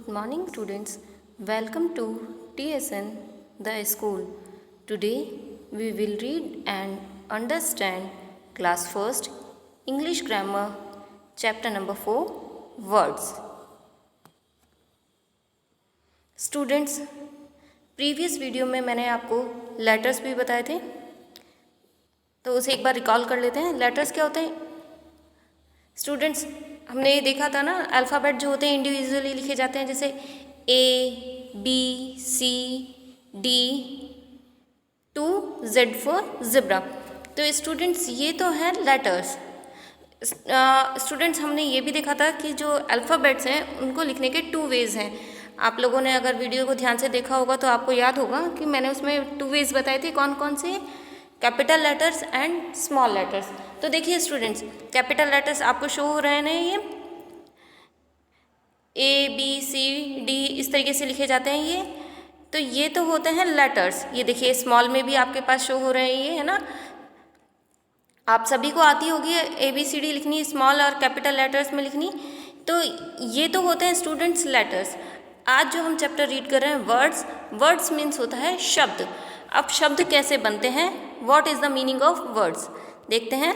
Good morning students. Welcome to TSN the school. Today we will read and understand class 1st English grammar chapter number 4 words. Students, previous video में मैंने आपको letters भी बताए थे, तो उसे एक बार रिकॉल कर लेते हैं. लेटर्स क्या होते हैं स्टूडेंट्स? हमने ये देखा था ना, अल्फ़ाबेट जो होते हैं इंडिविजुअली लिखे जाते हैं, जैसे A, B, C, D to Z for zebra. तो स्टूडेंट्स ये तो है लेटर्स. स्टूडेंट्स हमने ये भी देखा था कि जो अल्फ़ाबेट्स हैं उनको लिखने के 2 वेज़ हैं. आप लोगों ने अगर वीडियो को ध्यान से देखा होगा तो आपको याद होगा कि मैंने उसमें 2 वेज़ बताए थे. कौन कौन से? Capital letters and small letters. तो देखिए स्टूडेंट्स, कैपिटल लेटर्स आपको शो हो रहे हैं ना, ये A, B, C, D इस तरीके से लिखे जाते हैं ये. तो ये तो होते हैं लेटर्स. ये देखिए स्मॉल में भी आपके पास शो हो रहे हैं, ये है ना. आप सभी को आती होगी ABCD लिखनी, स्मॉल और कैपिटल लेटर्स में लिखनी. तो ये तो होते हैं स्टूडेंट्स लेटर्स. आज जो हम चैप्टर रीड कर रहे हैं वर्ड्स. वर्ड्स मीन्स होता है शब्द. अब शब्द कैसे बनते हैं, what is the meaning of words, देखते हैं.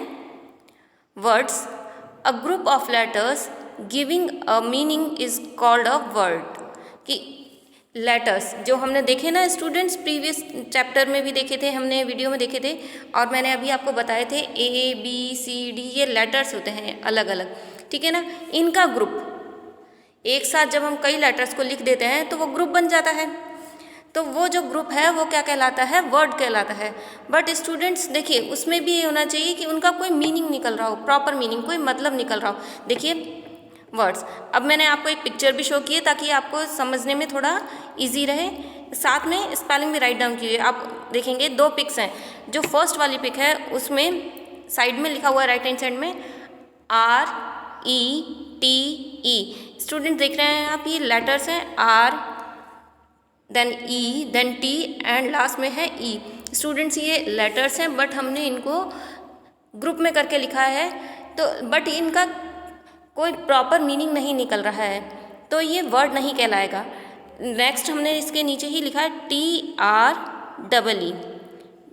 Words, a group of letters giving a meaning is called a word. कि लेटर्स जो हमने देखे ना स्टूडेंट्स, प्रीवियस चैप्टर में भी देखे थे, हमने वीडियो में देखे थे, और मैंने अभी आपको बताए थे ABCD ये लेटर्स होते हैं अलग अलग, ठीक है ना. इनका ग्रुप एक साथ जब हम कई लेटर्स को लिख देते हैं तो वो ग्रुप बन जाता है. तो वो जो ग्रुप है वो क्या कहलाता है? वर्ड कहलाता है. बट स्टूडेंट्स देखिए, उसमें भी ये होना चाहिए कि उनका कोई मीनिंग निकल रहा हो, प्रॉपर मीनिंग, कोई मतलब निकल रहा हो. देखिए वर्ड्स, अब मैंने आपको एक पिक्चर भी शो की है ताकि आपको समझने में थोड़ा इजी रहे. साथ में स्पेलिंग भी राइट डाउन कीजिए. आप देखेंगे 2 पिक्स हैं. जो फर्स्ट वाली पिक है उसमें साइड में लिखा हुआ है, राइट हैंड साइड में RETE. स्टूडेंट देख रहे हैं आप, ये लेटर्स हैं R, then E, then T and last में है E. स्टूडेंट्स ये लेटर्स हैं बट हमने इनको ग्रुप में करके लिखा है, तो बट इनका कोई प्रॉपर मीनिंग नहीं निकल रहा है, तो ये वर्ड नहीं कहलाएगा. नेक्स्ट हमने इसके नीचे ही लिखा है TREE.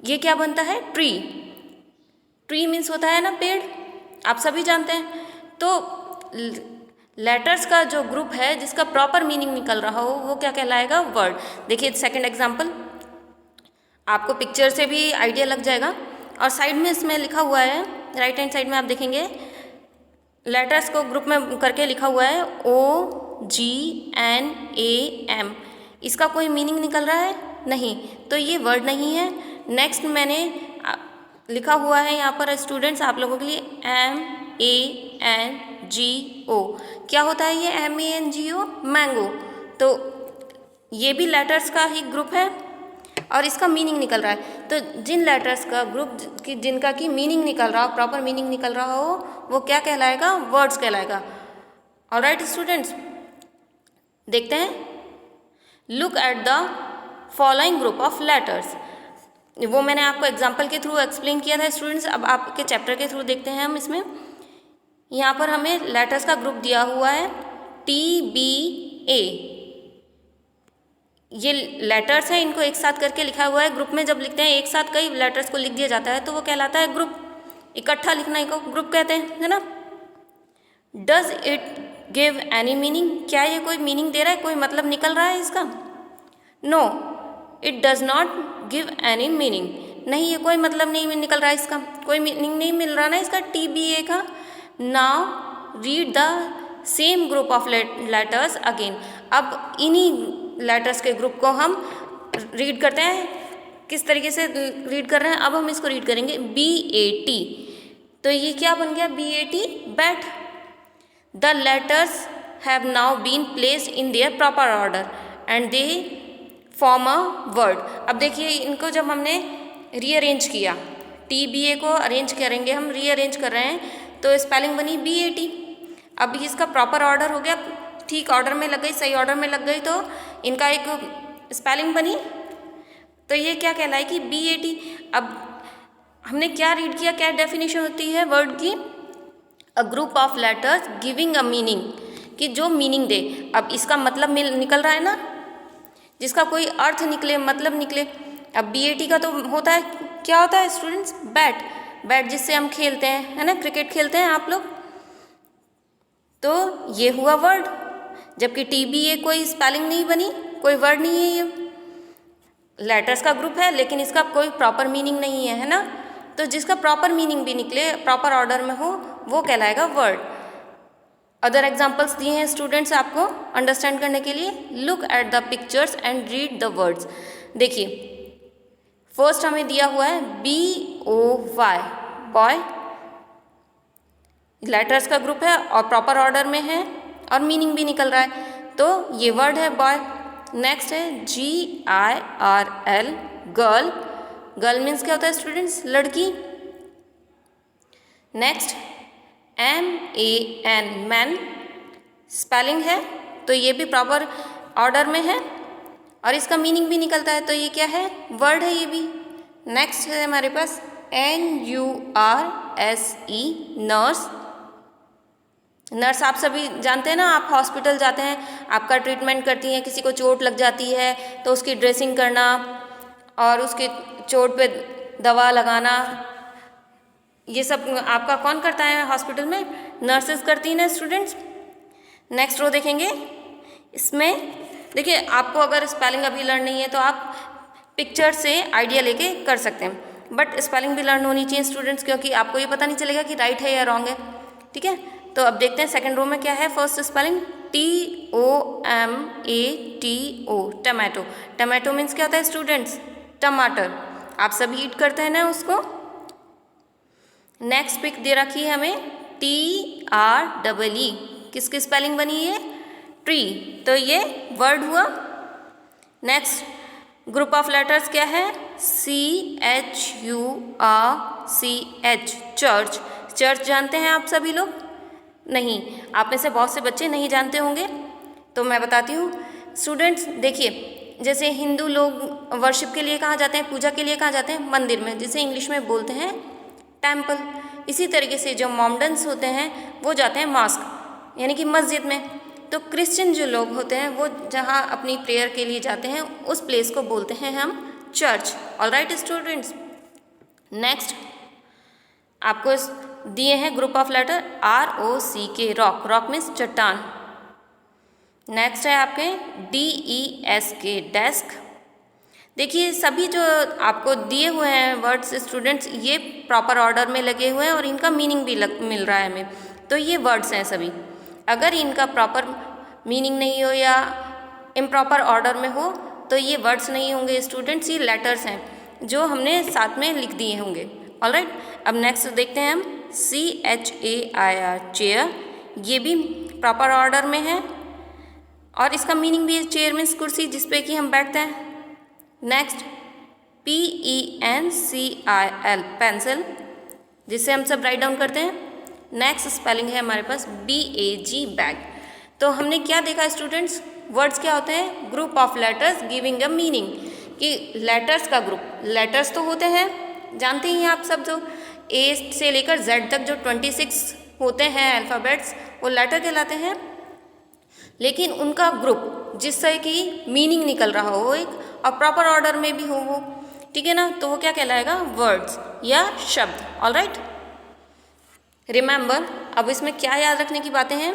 ये क्या बनता है? ट्री. ट्री मीन्स होता है ना पेड़, आप सभी जानते हैं. तो लेटर्स का जो ग्रुप है जिसका प्रॉपर मीनिंग निकल रहा हो वो क्या कहलाएगा? वर्ड. देखिए सेकंड एग्जांपल, आपको पिक्चर से भी आइडिया लग जाएगा. और साइड में इसमें लिखा हुआ है, राइट हैंड साइड में आप देखेंगे लेटर्स को ग्रुप में करके लिखा हुआ है OGNAM. इसका कोई मीनिंग निकल रहा है? नहीं, तो ये वर्ड नहीं है. नेक्स्ट मैंने लिखा हुआ है यहाँ पर स्टूडेंट्स आप लोगों के लिए MANGO. क्या होता है ये MANGO? मैंगो. तो ये भी लेटर्स का ही ग्रुप है और इसका मीनिंग निकल रहा है. तो जिन लेटर्स का ग्रुप की जिनका की मीनिंग निकल रहा हो, प्रॉपर मीनिंग निकल रहा हो, वो क्या कहलाएगा? वर्ड्स कहलाएगा. ऑलराइट स्टूडेंट्स, देखते हैं. Look at the following group of letters. वो मैंने आपको एग्जाम्पल के थ्रू एक्सप्लेन किया था स्टूडेंट्स. अब आपके चैप्टर के थ्रू देखते हैं हम. इसमें यहाँ पर हमें लेटर्स का ग्रुप दिया हुआ है TBA. ये लेटर्स हैं, इनको एक साथ करके लिखा हुआ है. ग्रुप में जब लिखते हैं एक साथ कई लेटर्स को लिख दिया जाता है तो वो कहलाता है ग्रुप. इकट्ठा लिखना को ग्रुप कहते हैं, है ना. Does it give any meaning? क्या ये कोई मीनिंग दे रहा है, कोई मतलब निकल रहा है इसका? No, it does not give any meaning. नहीं, ये कोई मतलब नहीं निकल रहा है इसका, कोई मीनिंग नहीं मिल रहा ना इसका TBA का. Now read the same group of letters again. अब इन्हीं लेटर्स के ग्रुप को हम रीड करते हैं. किस तरीके से रीड कर रहे हैं? अब हम इसको रीड करेंगे BAT. तो ये क्या बन गया? BAT, bat. The letters have now been placed in their proper order and they form a word. अब देखिए इनको जब हमने रीअरेंज किया, TBA को अरेंज करेंगे हम, रीअरेंज कर रहे हैं, तो स्पेलिंग बनी BAT. अब इसका प्रॉपर ऑर्डर हो गया, ठीक ऑर्डर में लग गई, सही ऑर्डर में लग गई, तो इनका एक स्पेलिंग बनी. तो ये क्या कहलाएगी? BAT. अब हमने क्या रीड किया, क्या डेफिनेशन होती है वर्ड की? अ group of letters giving a meaning. कि जो मीनिंग दे। अब इसका मतलब निकल रहा है ना, जिसका कोई अर्थ निकले, मतलब निकले। अब BAT का तो होता है, क्या होता है स्टूडेंट्स? बैट। बैट जिससे हम खेलते हैं, है ना, क्रिकेट खेलते हैं आप लोग। तो ये हुआ वर्ड, जबकि TBA कोई स्पेलिंग नहीं बनी, कोई वर्ड नहीं है, ये लेटर्स का ग्रुप है, लेकिन इसका कोई प्रॉपर मीनिंग नहीं है, है ना। तो जिसका प्रॉपर मीनिंग भी निकले, प्रॉपर ऑर्डर में हो, वो कहलाएगा वर्ड। अदर एग्जाम्पल्स दिए हैं स्टूडेंट्स आपको अंडरस्टैंड करने के लिए। Look at the pictures and read the words. देखिए, फर्स्ट हमें दिया हुआ है BOY, बॉय। लेटर्स का ग्रुप है और प्रॉपर ऑर्डर में है और मीनिंग भी निकल रहा है, तो ये वर्ड है बॉय। नेक्स्ट है GIRL, गर्ल। गर्ल मीन्स क्या होता है स्टूडेंट्स? लड़की। Next MAN, man. स्पेलिंग है, तो ये भी प्रॉपर ऑर्डर में है और इसका मीनिंग भी निकलता है, तो ये क्या है? वर्ड है ये भी। नेक्स्ट है हमारे पास NURSE, नर्स। नर्स आप सभी जानते हैं ना, आप हॉस्पिटल जाते हैं, आपका ट्रीटमेंट करती हैं, किसी को चोट लग जाती है तो उसकी ड्रेसिंग करना और उसके चोट पे दवा लगाना, ये सब आपका कौन करता है हॉस्पिटल में? नर्सेज करती हैं ना स्टूडेंट्स। नेक्स्ट रो देखेंगे, इसमें देखिए, आपको अगर स्पेलिंग अभी लर्न नहीं है तो आप पिक्चर से आइडिया लेके कर सकते हैं, बट स्पेलिंग भी लर्न होनी चाहिए स्टूडेंट्स, क्योंकि आपको ये पता नहीं चलेगा कि राइट है या रॉन्ग है, ठीक है। तो अब देखते हैं सेकंड रो में क्या है। First spelling TOMATO, tomato. Tomato means क्या होता है स्टूडेंट्स? टमाटर। आप सब ईट करते हैं ना उसको। नेक्स्ट पिक दे रखी है हमें TREE, किसकी स्पेलिंग बनी है? ट्री, तो ये वर्ड हुआ। नेक्स्ट ग्रुप ऑफ लेटर्स क्या है? CHURCH, church. चर्च जानते हैं आप सभी लोग? नहीं, आप में से बहुत से बच्चे नहीं जानते होंगे, तो मैं बताती हूँ स्टूडेंट्स। देखिए, जैसे हिंदू लोग वर्शिप के लिए कहाँ जाते हैं, पूजा के लिए कहाँ जाते हैं? मंदिर में, जिसे इंग्लिश में बोलते हैं टेम्पल। इसी तरीके से जो मोमडन्स होते हैं वो जाते हैं मॉस्क, यानी कि मस्जिद में। तो क्रिश्चियन जो लोग होते हैं वो जहाँ अपनी प्रेयर के लिए जाते हैं, उस प्लेस को बोलते हैं हम चर्च। ऑलराइट स्टूडेंट्स, नेक्स्ट आपको दिए हैं group of letter ROCK, rock. Rock means चट्टान। नेक्स्ट है आपके DESK, डेस्क। देखिए, सभी जो आपको दिए हुए हैं वर्ड्स स्टूडेंट्स, ये प्रॉपर ऑर्डर में लगे हुए हैं और इनका मीनिंग भी मिल रहा है हमें, तो ये वर्ड्स हैं सभी। अगर इनका प्रॉपर मीनिंग नहीं हो या इम्प्रॉपर ऑर्डर में हो तो ये वर्ड्स नहीं होंगे स्टूडेंट्स, ये लेटर्स हैं जो हमने साथ में लिख दिए होंगे। ऑलराइट, अब नेक्स्ट देखते हैं हम CHAIR, चेयर। ये भी प्रॉपर ऑर्डर में है और इसका मीनिंग भी है चेयर मीन्स कुर्सी जिस पे कि हम बैठते हैं। नेक्स्ट PENCIL, पेंसिल, जिससे हम सब राइट डाउन करते हैं। नेक्स्ट स्पेलिंग है हमारे पास BAG, बैग। तो हमने क्या देखा स्टूडेंट्स? वर्ड्स क्या होते हैं? Group of letters giving a meaning, कि लेटर्स का ग्रुप। लेटर्स तो होते हैं, जानते ही हैं आप सब, जो A से लेकर Z तक जो 26 होते हैं अल्फ़ाबेट्स, वो लेटर कहलाते हैं। लेकिन उनका ग्रुप जिससे कि मीनिंग निकल रहा हो एक और प्रॉपर ऑर्डर में भी हो वो, ठीक है ना, तो वो क्या कहलाएगा? वर्ड्स या शब्द। ऑलराइट, रिमेंबर, अब इसमें क्या याद रखने की बातें हैं?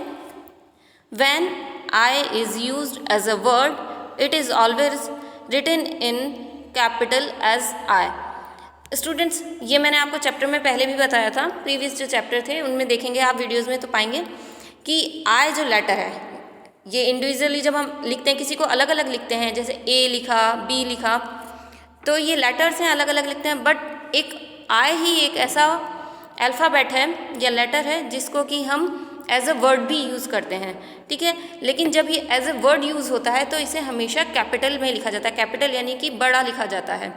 When I is used as a word, it is always written in capital as I। Students, ये मैंने आपको चैप्टर में पहले भी बताया था, प्रीवियस जो चैप्टर थे उनमें देखेंगे आप वीडियोज़ में तो पाएंगे कि I जो लेटर है, ये इंडिविजुअली जब हम लिखते हैं, किसी को अलग अलग लिखते हैं, जैसे A लिखा, B लिखा, तो ये लेटर्स हैं, अलग अलग लिखते हैं। बट एक I ही एक ऐसा अल्फ़ाबेट है या लेटर है जिसको कि हम एज अ वर्ड भी यूज़ करते हैं, ठीक है। लेकिन जब ये एज अ वर्ड यूज़ होता है तो इसे हमेशा कैपिटल में लिखा जाता है, कैपिटल यानी कि बड़ा लिखा जाता है,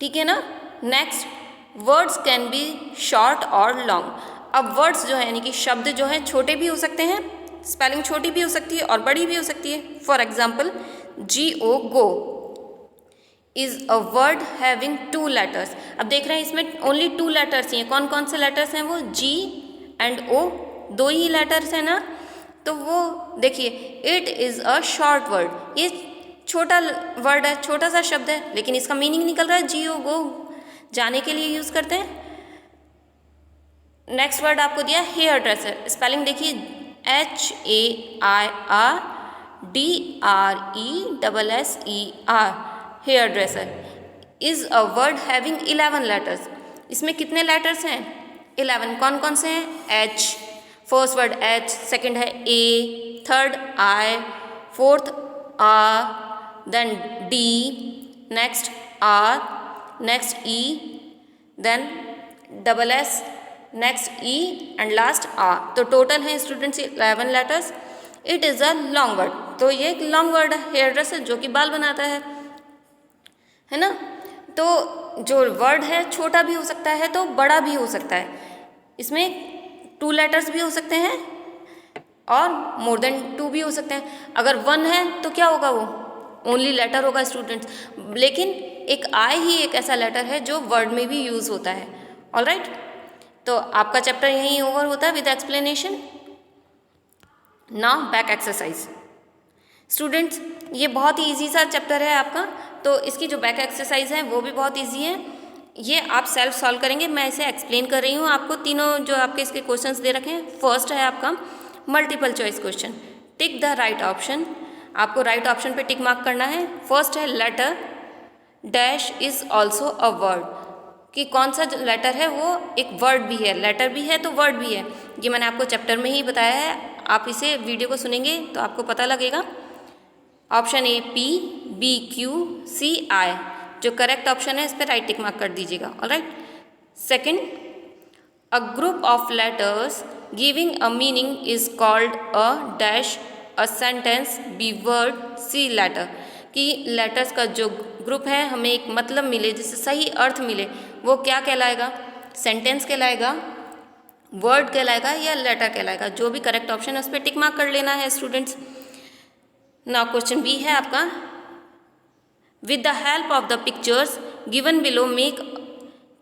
ठीक है ना। Next, words can be short और लॉन्ग। अब वर्ड्स जो है यानी कि शब्द जो हैं छोटे भी हो सकते हैं, स्पेलिंग छोटी भी हो सकती है और बड़ी भी हो सकती है। For example GO, go is a word having 2 letters. अब देख रहे हैं इसमें ओनली 2 लेटर्स ही हैं। कौन कौन से लेटर्स हैं वो? G and O, 2 he letters हैं ना। तो वो देखिए, it is a short word, ये छोटा वर्ड है, छोटा सा शब्द है, लेकिन इसका मीनिंग निकल रहा है जियो, गो, जाने के लिए यूज़ करते हैं। नेक्स्ट वर्ड आपको दिया हेयर ड्रेसर, स्पेलिंग देखिए HAIRDRESSER, hair dresser is a word having 11 letters. इसमें कितने लेटर्स हैं? 11। कौन कौन से हैं? H, first word H, second है A, third I, fourth R, then D, next R, next E, then SS, next E and last R। तो total है students 11 letters. It is a long word, तो ये एक long word है hair dresser, जो कि बाल बनाता है ना। तो जो वर्ड है छोटा भी हो सकता है तो बड़ा भी हो सकता है, इसमें 2 लेटर्स भी हो सकते हैं और मोर देन 2 भी हो सकते हैं। अगर 1 है तो क्या होगा, वो ओनली लेटर होगा स्टूडेंट्स, लेकिन एक आई ही एक ऐसा लेटर है जो वर्ड में भी यूज़ होता है। ऑलराइट, तो आपका चैप्टर यहीं ओवर होता है with explanation. Now back exercise. Students ये बहुत ही ईजी सा चैप्टर है आपका, तो इसकी जो बैक एक्सरसाइज है वो भी बहुत ईजी है, ये आप सेल्फ सॉल्व करेंगे। मैं इसे एक्सप्लेन कर रही हूँ आपको। तीनों जो आपके इसके क्वेश्चंस दे रखे हैं, फर्स्ट है आपका multiple choice question, tick the right option. आपको राइट ऑप्शन पे टिक मार्क करना है। फर्स्ट है letter dash is also a word, कि कौन सा लेटर है वो एक वर्ड भी है, लेटर भी है तो वर्ड भी है। ये मैंने आपको चैप्टर में ही बताया है, आप इसे वीडियो को सुनेंगे तो आपको पता लगेगा। Option A P, B Q, C I, जो करेक्ट ऑप्शन है इस पर राइट टिक मार्क कर दीजिएगा। Alright, second, a group of letters giving a meaning is called a dash a sentence B word C letter, कि letters का जो group है हमें एक मतलब मिले, जिससे सही अर्थ मिले, वो क्या कहलाएगा? सेंटेंस कहलाएगा, वर्ड कहलाएगा या लेटर कहलाएगा? जो भी करेक्ट ऑप्शन है उस पर टिक मार्क कर लेना है स्टूडेंट्स। नाउ क्वेश्चन बी है आपका, with the help of the pictures given below make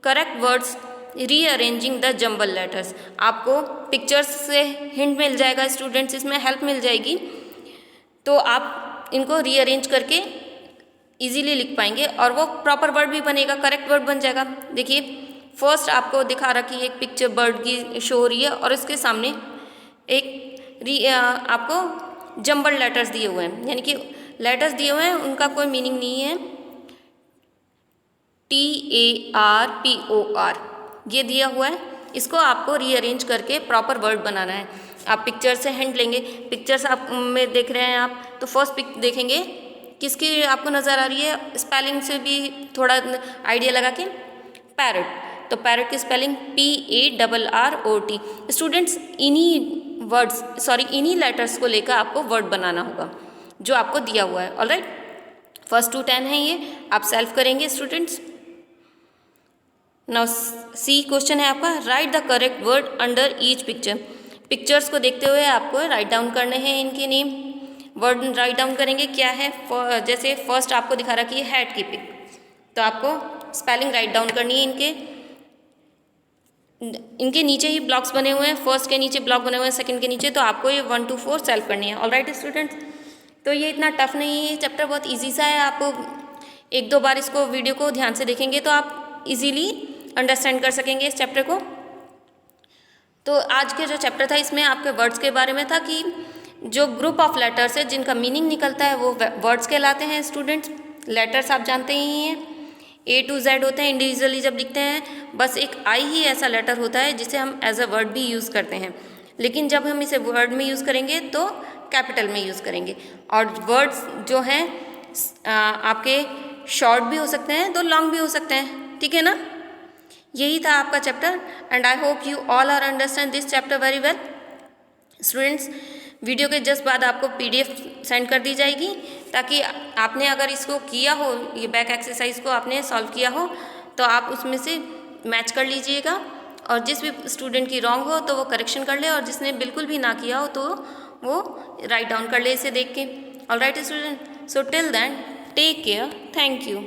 correct words rearranging the jumble letters. आपको पिक्चर्स से हिंट मिल जाएगा स्टूडेंट्स, इसमें हेल्प मिल जाएगी, तो आप इनको रीअरेंज करके इजीली लिख पाएंगे और वो प्रॉपर वर्ड भी बनेगा, करेक्ट वर्ड बन जाएगा। देखिए फर्स्ट आपको दिखा रखी है एक पिक्चर बर्ड की शो हो रही है और इसके सामने एक आपको जम्बल लेटर्स दिए हुए हैं, यानी कि लेटर्स दिए हुए हैं उनका कोई मीनिंग नहीं है। TARPOR ये दिया हुआ है, इसको आपको रीअरेंज करके प्रॉपर वर्ड बनाना है। आप पिक्चर से हिंट लेंगे, पिक्चर्स आप में देख रहे हैं आप, तो फर्स्ट पिक देखेंगे किसकी आपको नज़र आ रही है, स्पेलिंग से भी थोड़ा आइडिया लगा के, पैरट, तो पैरट की स्पेलिंग PARROT। स्टूडेंट्स इन्हीं लेटर्स को लेकर आपको वर्ड बनाना होगा जो आपको दिया हुआ है। ऑलराइट, फर्स्ट टू 10 है, ये आप सेल्फ करेंगे स्टूडेंट्स। नाउ सी क्वेश्चन है आपका, right the correct word under each picture. Pictures को देखते हुए आपको राइट डाउन करने हैं इनके नेम, वर्ड राइट डाउन करेंगे। क्या है, जैसे फर्स्ट आपको दिखा रखी है हैट की पिक, तो आपको स्पेलिंग राइट डाउन करनी है। इनके नीचे ही ब्लॉक्स बने हुए हैं, फर्स्ट के नीचे ब्लॉक बने हुए हैं, सेकंड के नीचे, तो आपको ये 1 to 4 सेल्फ करनी है। ऑलराइट स्टूडेंट्स, तो ये इतना टफ नहीं है, चैप्टर बहुत ईजी सा है। आप एक दो बार इसको वीडियो को ध्यान से देखेंगे तो आप इजीली अंडरस्टैंड कर सकेंगे इस चैप्टर को। तो आज के जो चैप्टर था इसमें आपके वर्ड्स के बारे में था कि जो ग्रुप ऑफ लेटर्स है जिनका मीनिंग निकलता है वो वर्ड्स कहलाते हैं स्टूडेंट्स। लेटर्स आप जानते ही हैं, A to Z होते हैं, इंडिविजुअली जब लिखते हैं बस एक I ही ऐसा लेटर होता है जिसे हम एज अ वर्ड भी यूज़ करते हैं, लेकिन जब हम इसे वर्ड में यूज़ करेंगे तो कैपिटल में यूज़ करेंगे। और वर्ड्स जो हैं आपके शॉर्ट भी हो सकते हैं तो लॉन्ग भी हो सकते हैं, ठीक है ना। यही था आपका chapter and I hope you all are understand this chapter very well. Students, video के जस्ट बाद आपको PDF सेंड कर दी जाएगी, ताकि आपने अगर इसको किया हो, ये बैक एक्सरसाइज को आपने सॉल्व किया हो तो आप उसमें से मैच कर लीजिएगा, और जिस भी स्टूडेंट की रॉन्ग हो तो वो करेक्शन कर ले, और जिसने बिल्कुल भी ना किया हो तो वो राइट डाउन कर ले इसे देख के। Alright student, so till then take care, thank you.